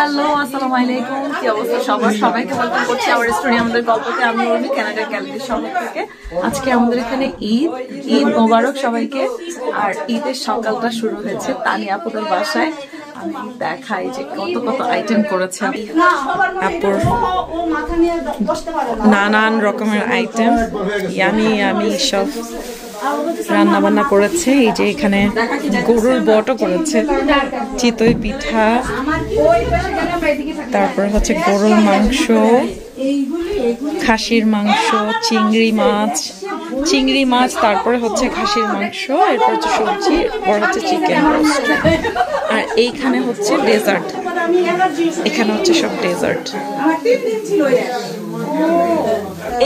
Hello, আসসালামু আলাইকুম। কি অবস্থা সবার? সবাইকে ওয়েলকাম করছি আমার স্টোরি আমাদের গল্পতে। আমি উর্মি, কানাডার ক্যালগারি শহর থেকে। আজকে আমাদের এখানে ঈদ মোবারক সবাইকে। আর ঈদের সকালটা শুরু হয়েছে তানিয়া আপুদের বাসায়। আমি দেখাই যে কত কত আইটেম করেছে আপুর, নানান রকমের আইটেম, ইয়ামি সব রান্না বান্না করেছে। এই যে এখানে গরুর বটও করেছে, চিতই পিঠা, তারপর হচ্ছে গরুর মাংস, খাসির মাংস, চিংড়ি মাছ, তারপরে হচ্ছে খাসির মাংস, এরপর হচ্ছে সবজি, এরপর হচ্ছে চিকেন রোস্ট। আর এইখানে হচ্ছে ডেজার্ট, এখানে হচ্ছে সব ডেজার্ট।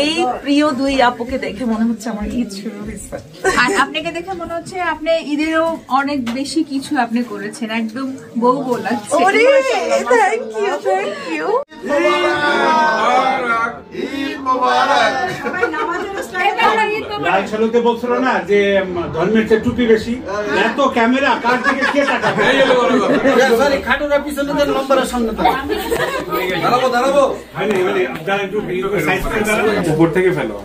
এই প্রিয় দুই আপুকে দেখে মনে হচ্ছে আমার ঈদ শুরু হয়েছে, আর আপনাকে দেখে মনে হচ্ছে আপনি ঈদেরও অনেক বেশি কিছু আপনি করেছেন, একদম বউ লাগছে। Thank you. বলছিল না যে ধর্মের চেয়ে টুপি বেশি, এত ক্যামেরা কার দিকে কে তাকাবে? খাটুরা পিছনে নম্বরের সামনে দাঁড়াবো উপর থেকে ফেলো,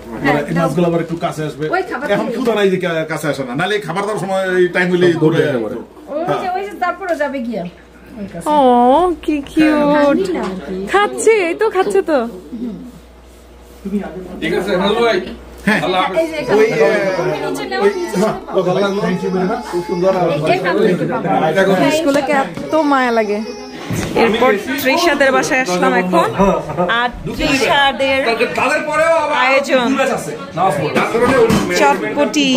মাছগুলো আবার একটু কাছে আসবে। এখন ক্ষুধা নাই যে কাছে আসে না, নাহলে খাবার দাবার সময় টাইম হলে দৌড়ে তারপরে যাবে গিয়া। ও কি কিউট, খাচ্ছে, এই তো খাচ্ছে তো। ঠিক আছে ভালো ভাই, স্কুলে এত মায়া লাগে। এরপর তৃষাদের বাসায় আসলাম এখন, আর তৃষাদের আয়োজন চটপটি,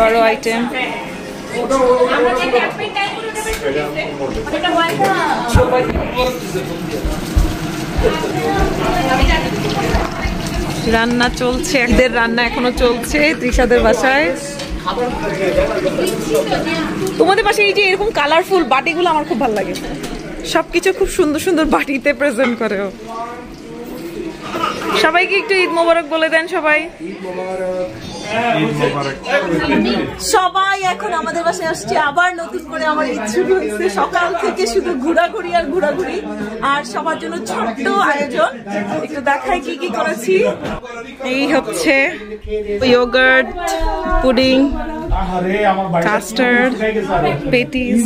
আরো আইটেম। রান্না চলছে, একদের রান্না এখনো চলছে তৃষাদের বাসায়। তোমাদের বাসায় এই যে এরকম কালারফুল বাটিগুলো আমার খুব ভালো লাগে, সবকিছু খুব সুন্দর সুন্দর বাটিতে প্রেজেন্ট করে। সবাইকে একটু ঈদ মোবারক বলে দেন সবাই। সবাই এখন আমাদের বাসায় আসছে, আবার নতুন করে আমার ঈদ শুরু হয়েছে। সকাল থেকে শুধু ঘোরাঘুরি আর ঘোরাঘুরি, আর সবার জন্য ছোট্ট আয়োজন। একটু দেখাই কি কি করেছি। এই হচ্ছে yogurt, pudding, custard, patties,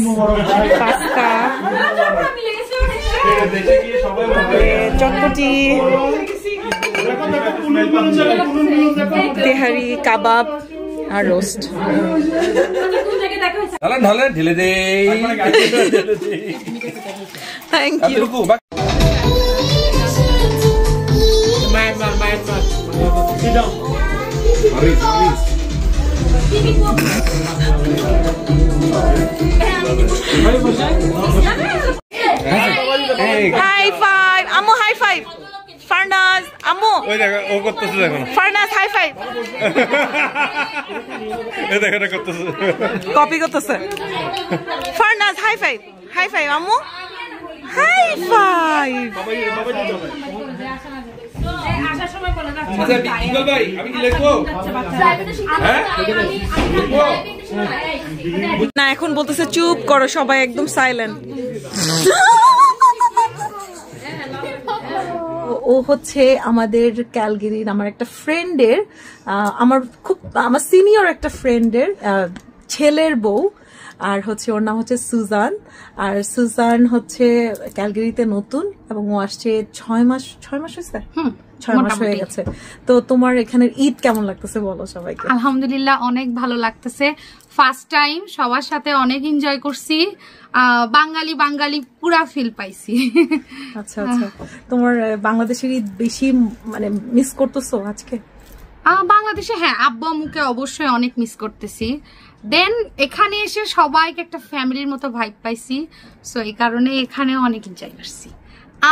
pasta, chotpoti, tehari, kebab আর রোস্ট। ঢেলে দে। Thank you. হাই ফাইভ আম্মু, হাই ফাইভ ফারনাজ আম্মু। ওই দেখো ও করতেছে, দেখো ফারনাজ হাই ফাইভ। এই দেখো এটা করতেছে, কপি করতেছে। Farnaz high five, high five আম্মু, হাই ফাইভ। না এখন বলতেছে চুপ করো সবাই, একদম সাইলেন্ট। ও হচ্ছে আমাদের ক্যালগেরির আমার একটা ফ্রেন্ডের, আমার সিনিয়র একটা ফ্রেন্ডের ছেলের বউ। আর হচ্ছে ওর নাম হচ্ছে সুজান। আর সুজান হচ্ছে ক্যালগেরিতে নতুন, এবং ও আসছে 6 মাস হয়েছে, 6 মাস হয়ে গেছে। তো তোমার এখানের ঈদ কেমন লাগতেছে বলো সবাইকে। আলহামদুলিল্লাহ অনেক ভালো লাগতেছে, ফার্স্ট টাইম সবার সাথে অনেক এনজয় করছি, বাঙালি পুরা ফিল পাইছি। আচ্ছা আচ্ছা, তোমার বাংলাদেশের ঈদ বেশি মানে মিস করতেছো আজকে? বাংলাদেশে হ্যাঁ, আব্বু আম্মুকে অবশ্যই অনেক মিস করতেছি। দেন এখানে এসে সবাইকে একটা ফ্যামিলির মতো ভাইব পাইছি, সো এই কারণে এখানেও অনেক এনজয় করছি।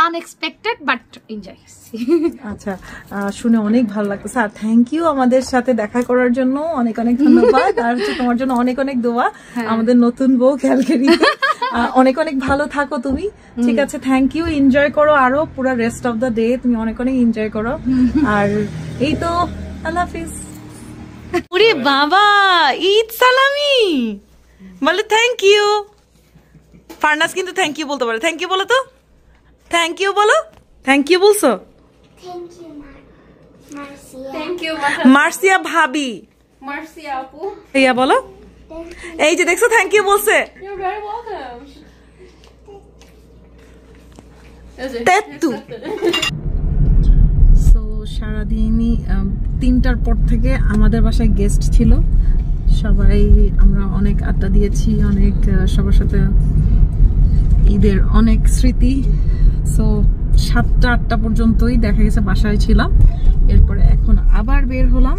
আনএক্সপেক্টেড বাট এনজয় করছি। আচ্ছা, শুনে অনেক ভালো লাগতেছে। আর থ্যাংক ইউ আমাদের সাথে দেখা করার জন্য, অনেক অনেক ধন্যবাদ। আর হচ্ছে তোমার জন্য অনেক অনেক দোয়া। আমাদের নতুন বউ ক্যালগারি, অনেক অনেক ভালো থাকো তুমি, ঠিক আছে? থ্যাংক ইউ, এনজয় করো আরো পুরো রেস্ট অফ দ্য ডে, তুমি অনেক অনেক এনজয় করো। আর এই তো, আল্লাহ হাফিজ। ওরে বাবা, ঈদ সালামি বলে থ্যাংক ইউ। ফারনাস কিন্তু থ্যাংক ইউ বলতে পারে। থ্যাংক ইউ বলো তো, থ্যাংক ইউ বলো। থ্যাংক ইউ বলছো? মার্সিয়া ভাবি, মার্সিয়া আপু, ইয়া বলো। এই যে দেখছো থ্যাংক ইউ বলছে। তেতু। সো সারাদিনই 3টার পর থেকে আমাদের বাসায় গেস্ট ছিল, সবাই আমরা অনেক আড্ডা দিয়েছি, অনেক সবার সাথে ঈদের অনেক স্মৃতি। সো 7টা 8টা পর্যন্তই দেখা গেছে বাসায় ছিলাম। এরপরে এখন আবার বের হলাম,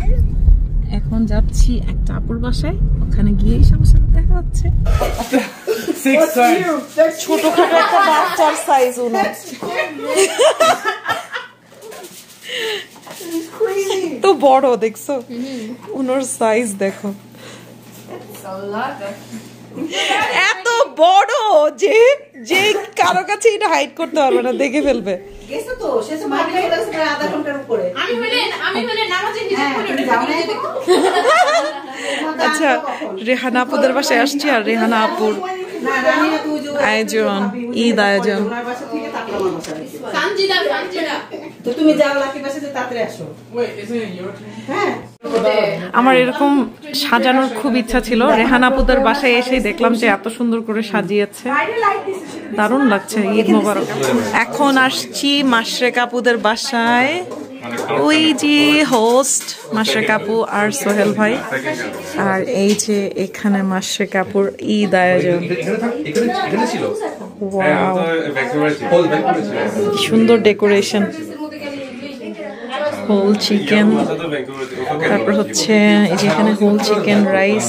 এখন যাচ্ছি একটা আপুর বাসায়, ওখানে গিয়েই সবার সাথে দেখা হচ্ছে। ছোটখাটো একটা বাচ্চার সাইজ উনো, তো বড় দেখছো উনোর সাইজ দেখো, এত বড় যে যে কারো কাছে এটা হাইড করতে পারবে না, দেখে ফেলবে। আচ্ছা, রেহানা আপুদের বাসায় আসছি, আর রেহানা আপুর আয়োজন, ঈদ আয়োজন। আমার এরকম সাজানোর খুব ইচ্ছা ছিল। রেহানা আপুদের বাসায় এসে দেখলাম যে এত সুন্দর করে সাজিয়েছে, দারুণ লাগছে। ঈদ মোবারক। এখন আসছি মাশরেক আপুদের বাসায়, ওই যে হোস্ট মাশরেক আপু আর সোহেল ভাই, আর এই যে এখানে মাশরেক আপুর ঈদ আয়োজন। ওয়াও, সুন্দর ডেকোরেশন, হোল চিকেন, তারপর হচ্ছে এই যে এখানে হোল চিকেন, রাইস,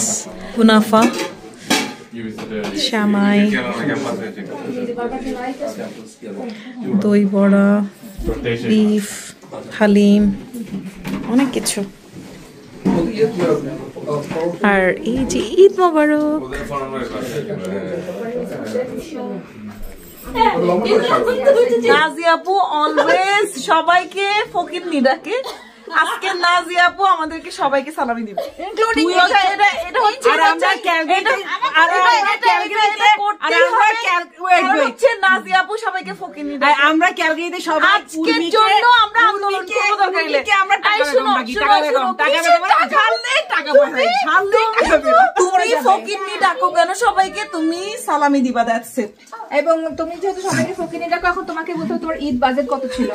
কুনাফা, শামাই, দই বড়া, বিফ, হালিম, অনেক কিছু। আর এই যে ঈদ মোবারক। নাজিয়া আপু অলওয়েজ সবাইকে ফকিন্নি ডাকে, আজকে নাজিয়া আপু আমাদেরকে সবাইকে সালামি দিবে, ইনক্লুডিং এটা হচ্ছে নাজিয়া আপু সবাইকে ফকিন্নি ডাকে। আমরা ক্যালগারিতে সবাই আজকের জন্য আমরা আন্দোলন করব, দরকার হলে আমরা টাকা তুমি ফকিন্নি ডাকো কেন সবাইকে, তুমি সালামি দিবা, দ্যাটস ইট। এবং তুমি যেহেতু সবাইকে ফকিনি ডাকো, এখন তোমাকে বলতে হবে তোমার ঈদ বাজেট কত ছিল।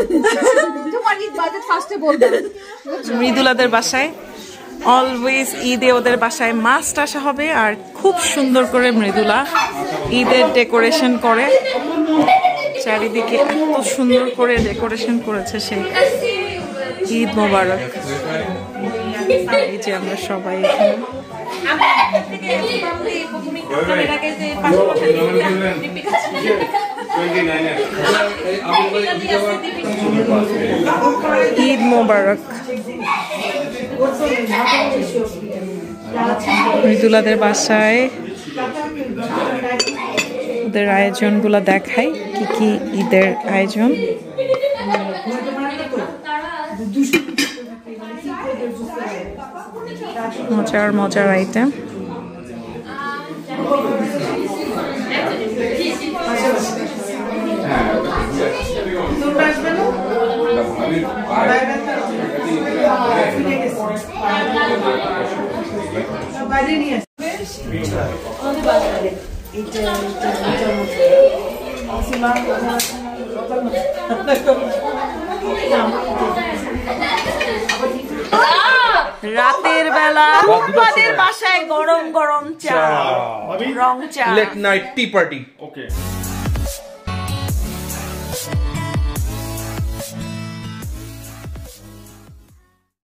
তোমার ঈদ বাজেট ফার্স্টে বলবে। মৃদুলাদের বাসায় অলওয়েজ ঈদে ওদের বাসায় মাস্ট আসা হবে, আর খুব সুন্দর করে মৃদুলা ঈদের ডেকোরেশন করে, চারিদিকে এত সুন্দর করে ডেকোরেশন করেছে সে। ঈদ মোবারক। এই যে আমরা সবাই এখানে ঈদ মোবারক। মৃদুলাদের বাসায় ওদের আয়োজনগুলো দেখাই, কি কি ঈদের আয়োজন। মজার মজার আইটেম। রাতের বেলা আমাদের বাসায় গরম গরম চা, রং চা, লেট নাইট টি পার্টি। ওকে।